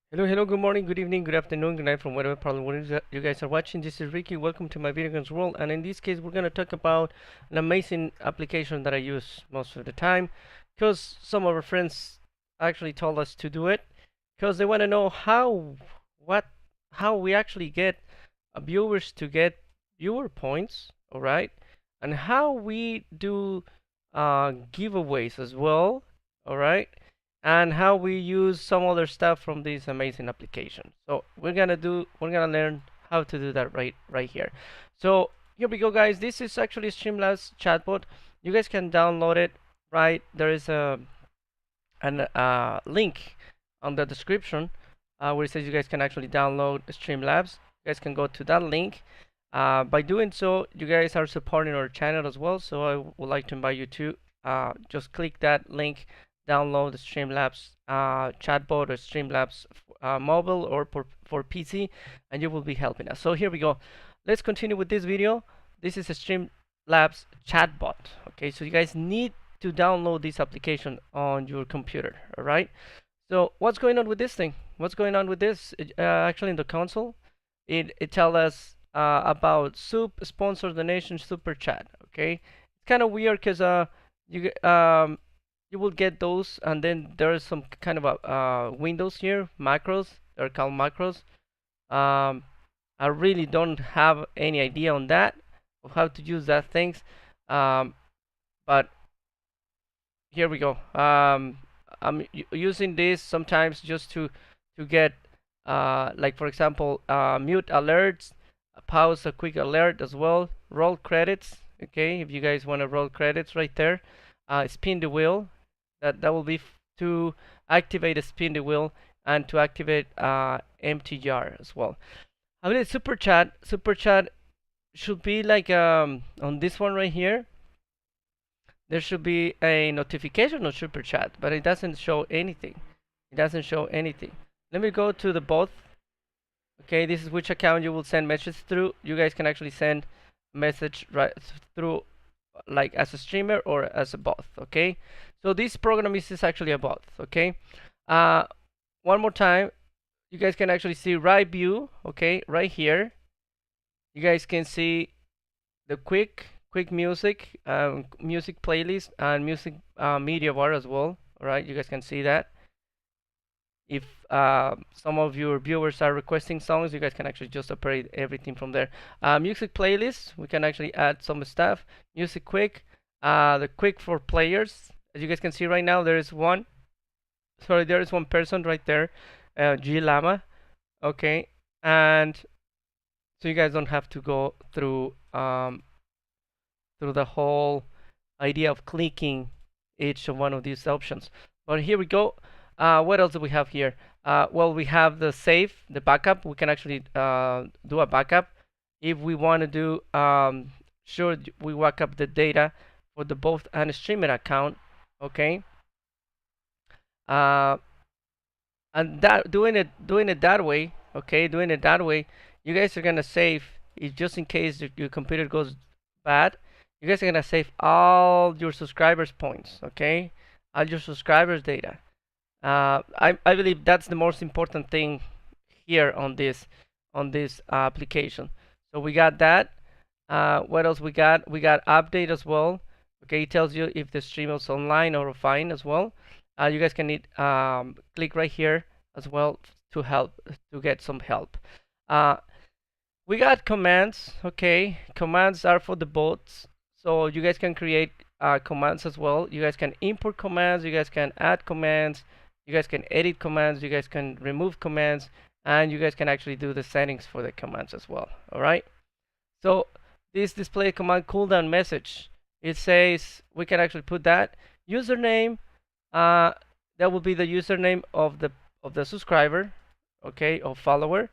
Hello, good morning, good evening, good afternoon, good night from whatever part of the world you guys are watching. This is Ricky. Welcome to my video games world. And in this case, we're going to talk about an amazing application that I use most of the time because some of our friends actually told us to do it because they want to know how we actually get viewers to get viewer points, all right, and how we do giveaways as well, all right, and how we use some other stuff from this amazing application. So we're gonna learn how to do that right here. So here we go, guys. This is actually Streamlabs Chatbot. You guys can download it. Right there is an link on the description where it says you guys can actually download Streamlabs. You guys can go to that link. By doing so, you guys are supporting our channel as well. So I would like to invite you to just click that link, download the Streamlabs chatbot or Streamlabs mobile or for PC, and you will be helping us. So here we go. Let's continue with this video. This is a Streamlabs chatbot. Okay, so you guys need to download this application on your computer. All right. So what's going on with this thing? What's going on with this? Actually, in the console, it tells us about sponsor donation super chat. Okay, it's kind of weird because you you will get those, and then there's some kind of a windows here, macros. They're called macros. I really don't have any idea on that of how to use that things, but here we go. I'm using this sometimes just to get like for example mute alerts, pause a quick alert as well, roll credits. Okay, if you guys want to roll credits right there, spin the wheel. That will be to activate a spin the wheel and to activate empty jar as well. I mean super chat. Super chat should be like on this one right here. There should be a notification on super chat, but it doesn't show anything. It doesn't show anything. Let me go to the both. Okay, this is which account you will send messages through. You guys can actually send message right through like as a streamer or as a bot. Okay, so this program is actually a bot. Okay, one more time, you guys can actually see right view. Okay, right here, you guys can see the quick music, music playlist and music media bar as well. All right, you guys can see that. If some of your viewers are requesting songs, you guys can actually just operate everything from there. Music playlist, we can actually add some stuff. Music quick, the quick for players. As you guys can see right now, there is one. Sorry, there is one person right there, G Llama. Okay, and so you guys don't have to go through through the whole idea of clicking each one of these options. But here we go. What else do we have here? Well, we have the save, the backup. We can actually do a backup if we want to do. Sure, we back up the data for the both and streamer account. Okay. And that doing it that way. Okay, doing it that way, you guys are gonna save. If just in case your computer goes bad, you guys are gonna save all your subscribers points. Okay, all your subscribers data. I believe that's the most important thing here on this application. So we got that. What else we got? We got update as well. Okay, it tells you if the stream is online or offline as well. You guys can need click right here as well to help to get some help. We got commands. Okay, commands are for the bots, so you guys can create commands as well. You guys can import commands. You guys can add commands. You guys can edit commands, you guys can remove commands, and you guys can actually do the settings for the commands as well. All right. So this display command cooldown message, it says we can actually put that username. That will be the username of the subscriber, okay, or follower.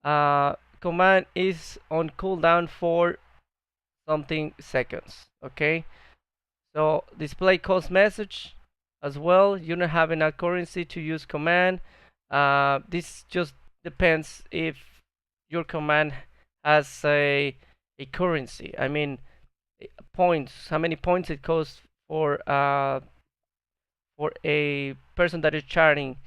Command is on cooldown for something seconds. Okay. So display cost message. As well, you don't have enough currency to use command. This just depends if your command has a currency. I mean, points. How many points it costs for a person that is charting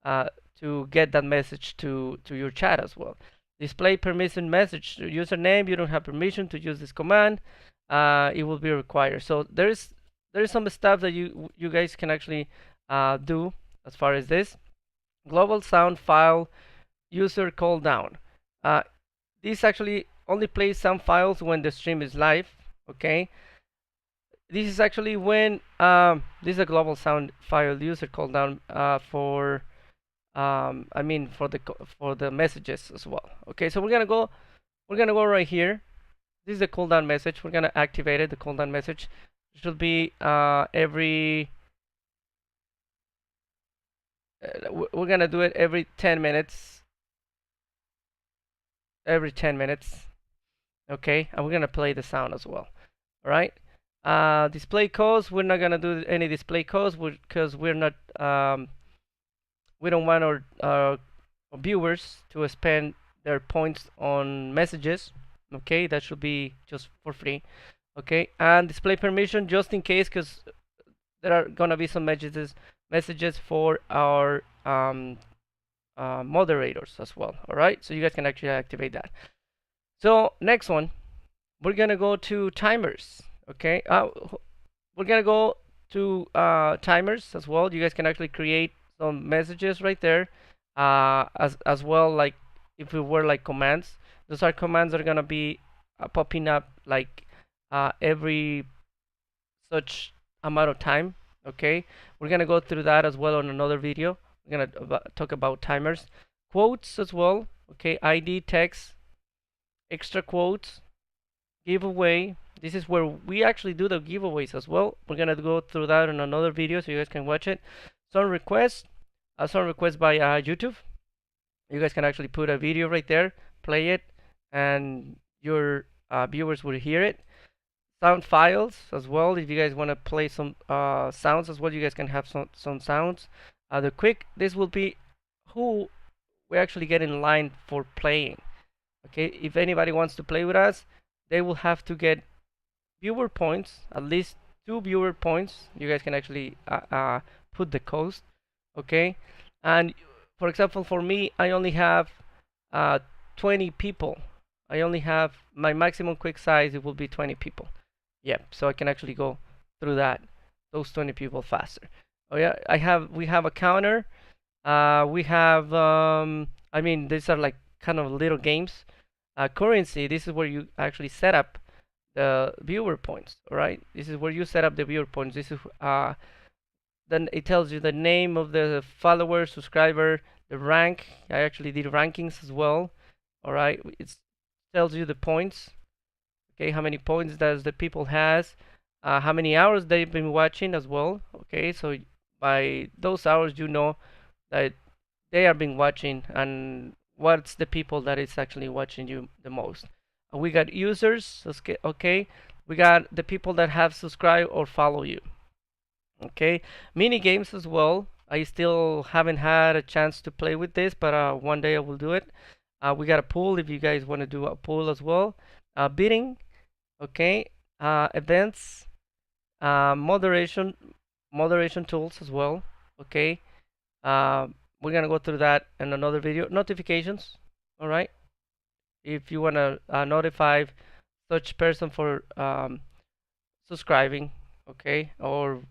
to to get that message to your chat as well. Display permission message to username. You don't have permission to use this command. It will be required. So there is some stuff that you guys can actually do as far as this. Global sound file user call down. This actually only plays some files when the stream is live. Okay. This is actually when this is a global sound file user call down for I mean for the messages as well. Okay, so we're gonna go right here. This is the cooldown message. We're gonna activate it. The cooldown message should be every. We're gonna do it every 10 minutes. Every 10 minutes. Okay, and we're gonna play the sound as well. All right. Display codes. We're not gonna do any display codes because we're not. We don't want our viewers to spend their points on messages. Okay, that should be just for free. Okay, and display permission just in case, because there are gonna be some messages for our moderators as well. All right, so you guys can actually activate that. So next one, we're gonna go to timers. Okay, we're gonna go to timers as well. You guys can actually create some messages right there, as well, like if it were like commands. Those are commands that are gonna be popping up like every such amount of time. Okay, we're gonna go through that as well on another video. We're gonna talk about timers, quotes as well. Okay, ID, text, extra quotes, giveaway. This is where we actually do the giveaways as well. We're gonna go through that in another video so you guys can watch it. Song request by YouTube. You guys can actually put a video right there, play it, and your viewers will hear it. Sound files as well. If you guys want to play some sounds as well, you guys can have some sounds. This will be who we actually get in line for playing. Okay, if anybody wants to play with us, they will have to get viewer points, at least 2 viewer points. You guys can actually put the cost. Okay, and for example, for me, I only have 20 people. I only have my maximum quick size. It will be 20 people. Yeah, so I can actually go through those 20 people faster. Oh yeah, we have a counter. We have I mean, these are like kind of little games. Currency. This is where you actually set up the viewer points. All right, this is where you set up the viewer points. This is then it tells you the name of the follower, subscriber, the rank. I actually did rankings as well. All right, it tells you the points. Okay, how many points does the people has, how many hours they've been watching as well. Okay, so by those hours you know that they are been watching and what's the people that is actually watching you the most. We got users. Okay, we got the people that have subscribed or follow you. Okay, mini games as well. I still haven't had a chance to play with this, but one day I will do it. We got a pool if you guys want to do a pool as well. Bidding. Okay, events, moderation tools as well. Okay, we're gonna go through that in another video. Notifications. All right, if you wanna notify such person for subscribing, okay, or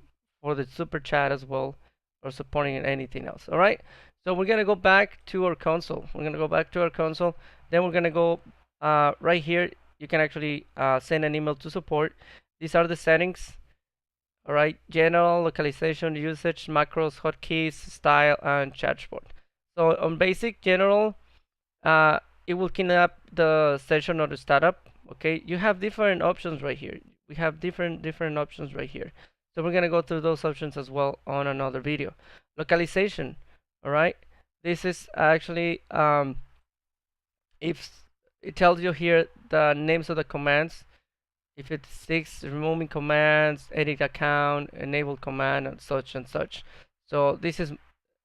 for the super chat as well, or supporting anything else. All right, so we're gonna go back to our console. Then we're gonna go right here. You can actually send an email to support. These are the settings. All right, general, localization, usage, macros, hotkeys, style, and chatbot. So on basic general, it will clean up the session or the startup. Okay, you have different options right here. We have different options right here. So we're gonna go through those options as well on another video. Localization. All right, this is actually if it tells you here the names of the commands. If it's 6 removing commands, edit account, enable command, and such and such. So this is,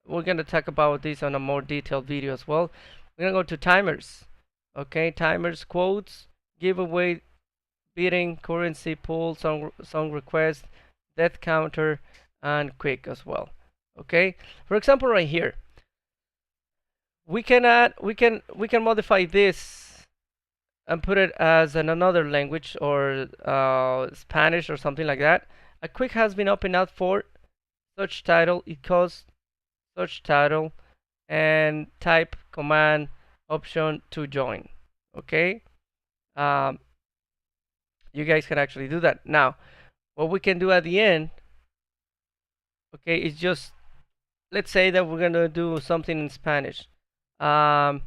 we're going to talk about this on a more detailed video as well. We're going to go to timers. Okay, timers, quotes, giveaway, bidding, currency, pool, song request, death counter, and quick as well. Okay, for example, right here, we can add, we can modify this and put it as in another language, or Spanish or something like that. A quick has been opened up for such title equals search title and type command option to join. Okay, um, you guys can actually do that. Now, what we can do at the end, okay, is just, let's say that we're gonna do something in Spanish. Um,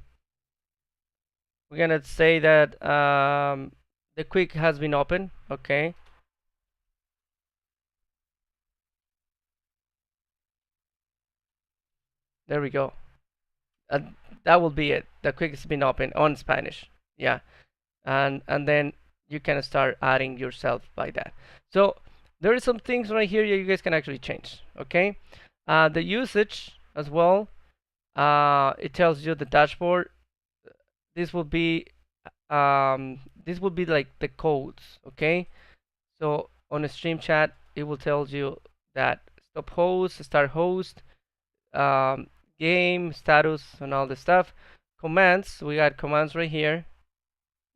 we're gonna say that the quick has been opened. Okay. There we go. That will be it. The quick has been opened on Spanish. Yeah, and then you can start adding yourself by that. So there are some things right here you guys can actually change. Okay, the usage as well. It tells you the dashboard. This will be like the codes. Okay, so on a stream chat, it will tell you that stop host, start host, um, game status, and all the stuff. Commands, we got commands right here.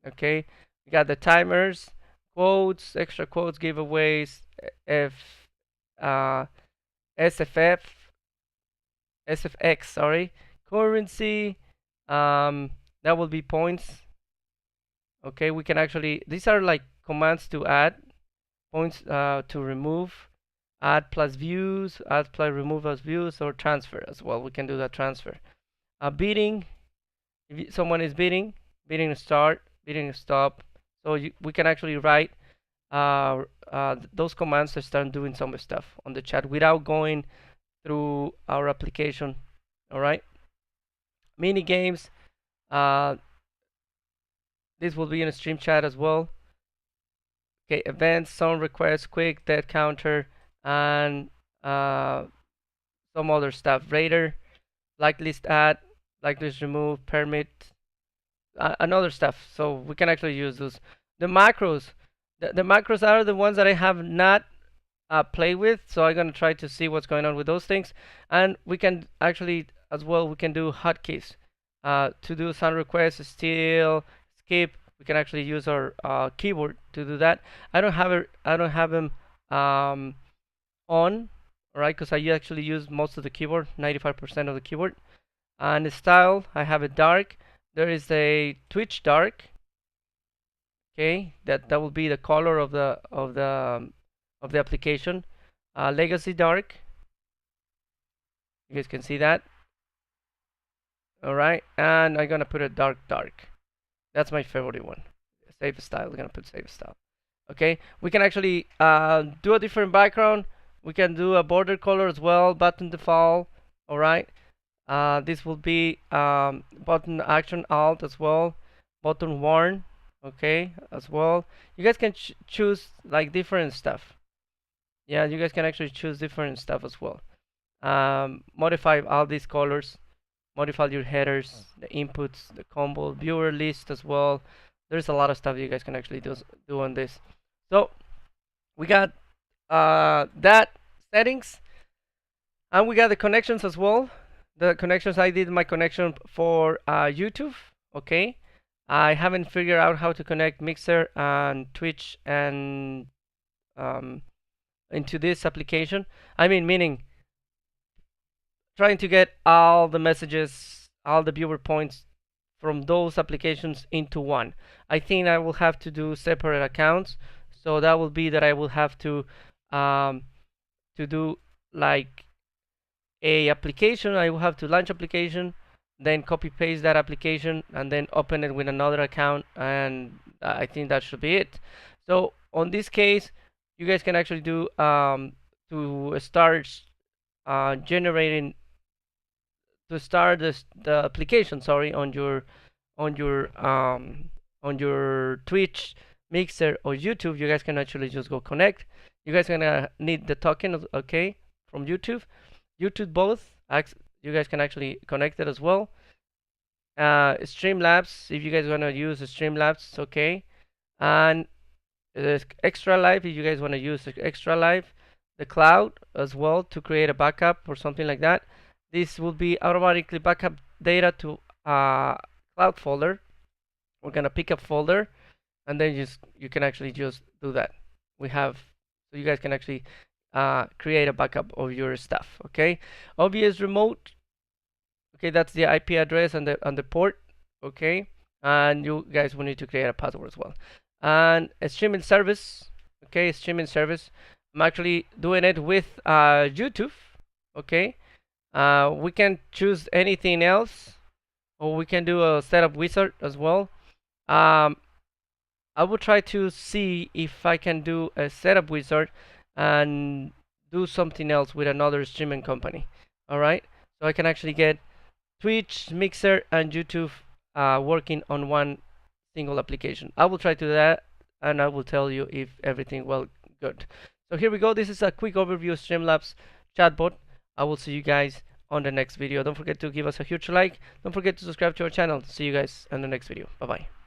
Okay, we got the timers, quotes, extra quotes, giveaways, if SFF, SFX, sorry, currency, that will be points. Okay, we can actually, these are like commands to add, points to remove, add plus views, add plus remove as views, or transfer as well. We can do that transfer. Bidding, if someone is bidding, bidding to start, bidding to stop. So we can actually write those commands to start doing some stuff on the chat without going through our application. All right. Mini games. This will be in a stream chat as well. Okay, events, song requests, quick, dead counter, and some other stuff. Radar, like list add, like list remove, permit, and other stuff. So we can actually use those. The macros. The macros are the ones that I have not played with, so I'm gonna try to see what's going on with those things. And we can actually as well, we can do hotkeys to do sound requests, steal, skip. We can actually use our keyboard to do that. I don't have them on, right? Because I actually use most of the keyboard, 95% of the keyboard. And the style, I have it dark. There is a Twitch dark. Okay, that will be the color of the application. Legacy dark. You guys can see that. All right, and I'm gonna put a dark. That's my favorite one. Save style. We're gonna put save style. Okay, we can actually do a different background. We can do a border color as well. Button default. All right. This will be button action alt as well. Button worn. Okay, as well. You guys can choose like different stuff. Yeah, you guys can actually choose different stuff as well. Modify all these colors. Modify your headers, the inputs, the combo, viewer list as well. There's a lot of stuff you guys can actually do on this. So we got that settings, and we got the connections as well. The connections, I did my connection for YouTube. Okay, I haven't figured out how to connect Mixer and Twitch and into this application. I mean, meaning trying to get all the messages, all the viewer points from those applications into one. I think I will have to do separate accounts. So that will be that I will have to do like a application. I will have to launch application, then copy paste that application, and then open it with another account. And I think that should be it. So on this case, you guys can actually do to start generating, to start the application, sorry, on your Twitch, Mixer, or YouTube. You guys can actually just go connect. You guys gonna need the token, okay, from YouTube. YouTube both. You guys can actually connect it as well. Streamlabs, if you guys wanna use Streamlabs, okay. And extra live, if you guys wanna use extra live. The cloud as well to create a backup or something like that. This will be automatically backup data to cloud folder. We're gonna pick a folder, and then you can actually just do that. We have, so you guys can actually create a backup of your stuff. Okay, OBS remote. Okay, that's the IP address and the port. Okay, and you guys will need to create a password as well. And a streaming service. Okay, streaming service. I'm actually doing it with YouTube. Okay, we can choose anything else, or we can do a setup wizard as well. I will try to see if I can do a setup wizard and do something else with another streaming company. All right, so I can actually get Twitch, Mixer, and YouTube working on one single application. I will try to do that, and I will tell you if everything well good. So here we go. This is a quick overview of Streamlabs Chatbot. I will see you guys on the next video. Don't forget to give us a huge like. Don't forget to subscribe to our channel. See you guys in the next video. Bye bye.